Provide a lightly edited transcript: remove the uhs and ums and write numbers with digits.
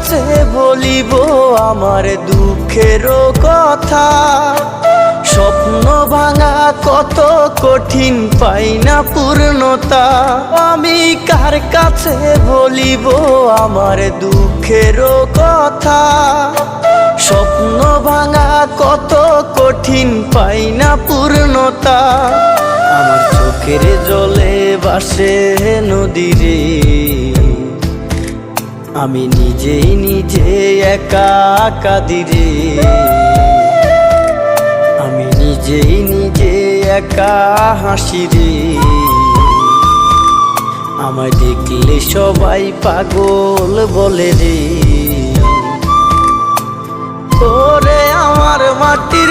কাছে বলিব আমার দুঃখের কথা। স্বপ্ন ভাঙা কত কঠিন, পাই না পূর্ণতা। আমি কার কাছে বলিব আমার দুঃখের কথা। স্বপ্ন ভাঙা কত কঠিন, পাই না পূর্ণতা। আমার চোখের জলে ভাসে নদীরে, আমি নিজেই নিজে একা কাঁদিরে। আমি নিজেই নিজে একা হাসিরে। আমায় দেখলে সবাই পাগল বলে রে। ওরে আমার মাটির